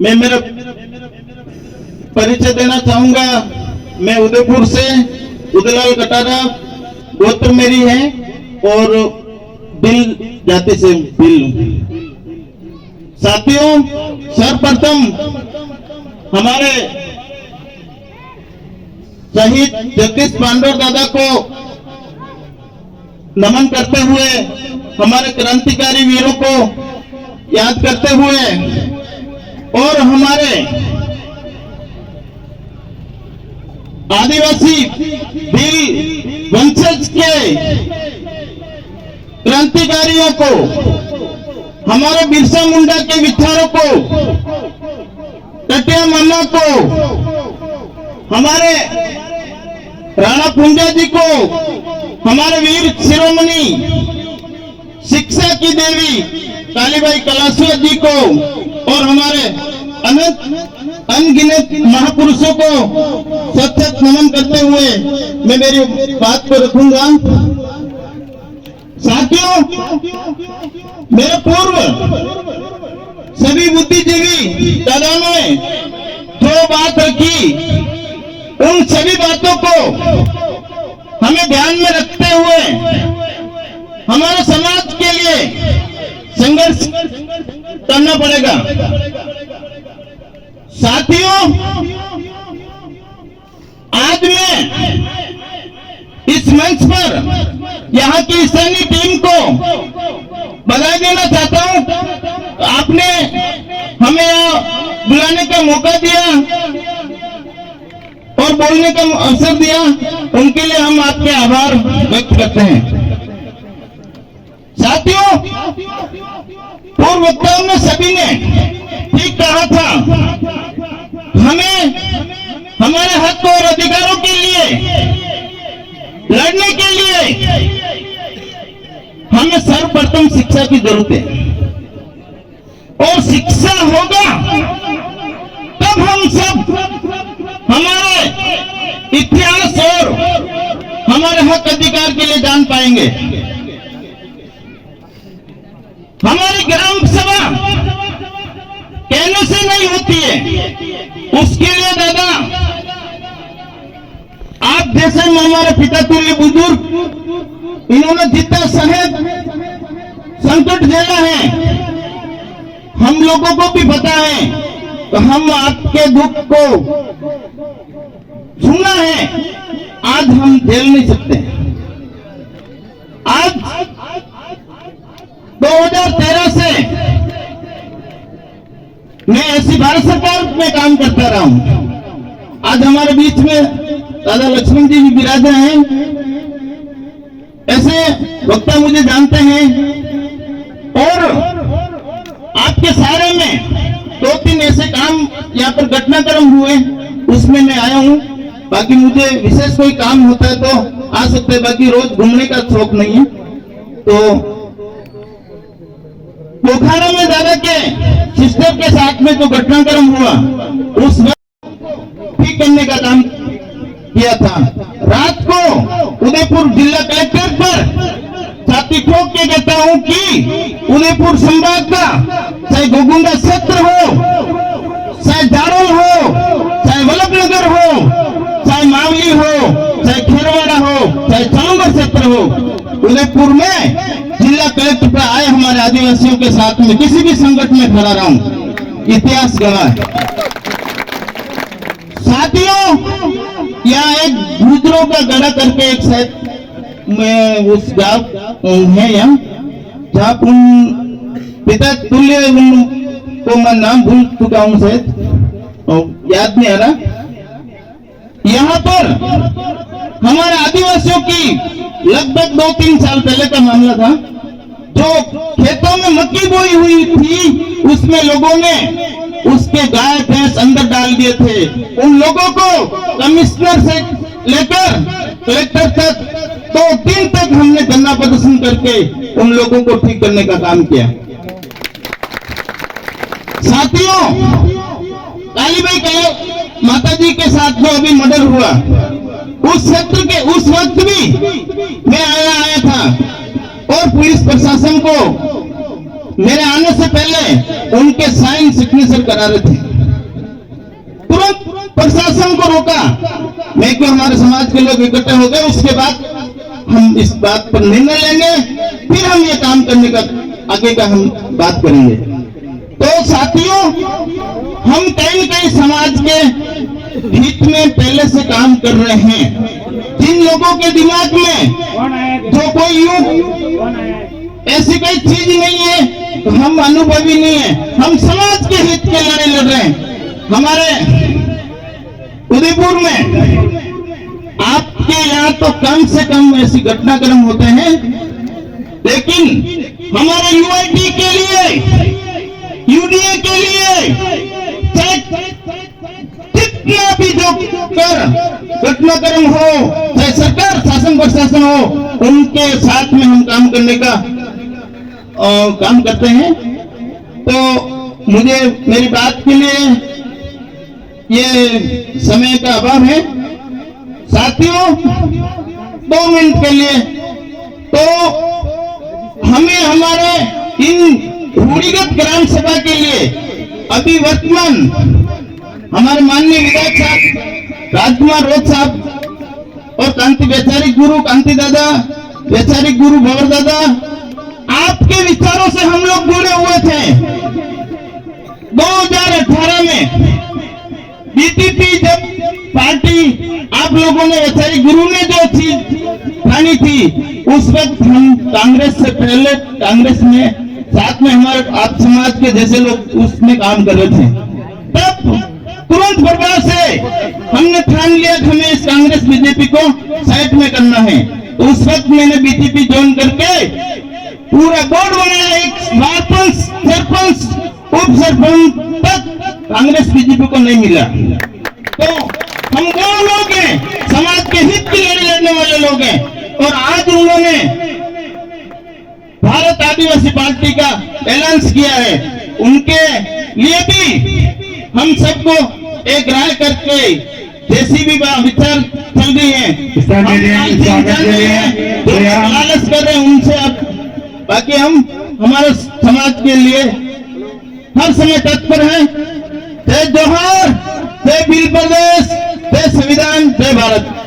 मैं मेरा परिचय देना चाहूंगा। मैं उदयपुर से उदयलाल कटारा, गोत्र मेरी है और बिल जाति से बिल। साथियों, सर्वप्रथम हमारे शहीद जगदीश पांडवर दादा को नमन करते हुए, हमारे क्रांतिकारी वीरों को याद करते हुए और हमारे आदिवासी भील वंशज के क्रांतिकारियों को, हमारे बिरसा मुंडा के विचारों को, टटिया मामा को, हमारे राणा पुंजा जी को, हमारे वीर शिरोमणि शिक्षा की देवी कालीबाई कलासुआ जी को और हमारे अनगिनत महापुरुषों को सतत नमन करते हुए मैं मेरी बात को रखूंगा। साथियों, मेरे पूर्व सभी बुद्धिजीवी दादाओं ने जो बात रखी, उन सभी बातों को हमें ध्यान में रखते हुए हमारे समाज के लिए संघर्ष करना पड़ेगा। साथियों, आज मैं इस मंच पर यहाँ की सैन्य टीम को बधाई देना चाहता हूँ। आपने हमें यहाँ बुलाने का मौका दिया और बोलने का अवसर दिया, उनके लिए हम आपके आभार व्यक्त करते हैं। साथियों, पूर्व वक्ताओं ने सभी ने ठीक कहा था, हमें हमारे हक और अधिकारों के लिए लड़ने के लिए हमें सर्वप्रथम शिक्षा की जरूरत है और शिक्षा होगा तब हम सब हमारे इतिहास और हमारे हक अधिकार के लिए जान पाएंगे। हमारी ग्राम सभा कहने से नहीं होती है, उसके लिए दादा आप जैसे हमारे पिता तुल्य बुजुर्ग, इन्होंने जितना सहज संकट झेला है हम लोगों को भी पता है, तो हम आपके दुख को सुना है, आज हम झेल नहीं सकते। आज 2013 से मैं ऐसी भारत सरकार में काम करता रहा हूं। आज हमारे बीच में दादा लक्ष्मण जी भी विराजे हैं। ऐसे वक्ता मुझे जानते हैं और आपके सारे में 2-3 ऐसे काम यहाँ पर घटनाक्रम हुए, उसमें मैं आया हूँ। बाकी मुझे विशेष कोई काम होता है तो आ सकते हैं, बाकी रोज घूमने का शौक नहीं है। तो पोखरा में दादा के सिस्टर के साथ में जो घटनाक्रम हुआ, उस वक्त ठीक करने का काम किया था। रात को उदयपुर जिला कलेक्टर पर छाती ठोक के कहता हूं कि उदयपुर संभाग का चाहे गोगुंडा क्षेत्र हो, चाहे जारोल हो, चाहे वल्लभनगर हो, चाहे मावली हो, चाहे खेरवाड़ा हो, चाहे चालूंगर क्षेत्र हो, उदयपुर में जिला कलेक्टर पर आए हमारे आदिवासियों के साथ में किसी भी संकट में खड़ा रहा हूं, इतिहास गवाह है। साथियों, यहाँ एक गुजरों का गढ़ा करके एक शायद मैं उस गांव है यहाँ, जहाँ उन पिता तुल्य को मैं नाम भूल चुका हूँ, शायद याद नहीं आ रहा। यहाँ पर हमारे आदिवासियों की लगभग 2-3 साल पहले का मामला था, जो खेतों में मक्की बोई हुई थी, उसमें लोगों ने उसके गाय भैंस अंदर डाल दिए थे। उन लोगों को कमिश्नर से लेकर कलेक्टर तक 2 दिन तक हमने धरना प्रदर्शन करके उन लोगों को ठीक करने का काम किया। साथियों, कालीबाई माता जी के साथ जो अभी मर्डर हुआ, उस क्षेत्र के उस वक्त भी मैं आया था और पुलिस प्रशासन को मेरे आने से पहले उनके साइन सिग्नेचर करा रहे थे। तुरंत प्रशासन को रोका, मैं क्यों, हमारे समाज के लोग इकट्ठे हो गए। उसके बाद हम इस बात पर निर्णय लेंगे, फिर हम ये काम करने का आगे का हम बात करेंगे। तो साथियों, हम कहीं न कहीं समाज के हित में पहले से काम कर रहे हैं। जिन लोगों के दिमाग में जो कोई युग ऐसी कोई चीज नहीं है, तो हम अनुभवी नहीं है, हम समाज के हित के लड़ाई लड़ रहे हैं। हमारे उदयपुर में आपके यहाँ तो कम से कम ऐसी घटनाक्रम होते हैं, लेकिन हमारे यूआईटी के लिए, यूडीए के लिए जितना भी जो घटनाक्रम हो, चाहे सरकार शासन प्रशासन हो, उनके साथ में हम काम करने का काम करते हैं। तो मुझे मेरी बात के लिए ये समय का अभाव है। साथियों, 2 मिनट के लिए तो हमें हमारे इन रूढ़िगत ग्राम सभा के लिए अभी वर्तमान हमारे माननीय विधायक साहब राजकुमार रोज साहब और कांति वैचारिक गुरु कांति दादा, वैचारिक गुरु भवर दादा, आपके विचारों से हम लोग जुड़े हुए थे। 2018 में बीटीपी जब पार्टी आप लोगों ने, वैचारिक गुरु ने जो चीज ठानी थी, उस वक्त हम कांग्रेस से पहले, कांग्रेस में साथ में हमारे आप समाज के जैसे लोग उसमें काम कर रहे थे। तब तुरंत प्रभाव से हमने ठान लिया कि हमें इस कांग्रेस बीजेपी को साइड में करना है। तो उस वक्त मैंने बीजेपी ज्वाइन करके पूरा बोर्ड बनाया, एक सरपंच, उप सरपंच तक कांग्रेस बीजेपी को नहीं मिला। तो हम वो लोग हैं, समाज के हित की लड़ाई लड़ने वाले लोग हैं। और आज उन्होंने भारत आदिवासी पार्टी का ऐलान किया है, उनके लिए भी हम सबको एक राय करके, जैसी भी विचार चल रही है, लालच कर रहे हैं उनसे, अब बाकी हम हमारे समाज के लिए हर समय तत्पर हैं। जय जोहार, जय भील प्रदेश, जय संविधान, जय भारत।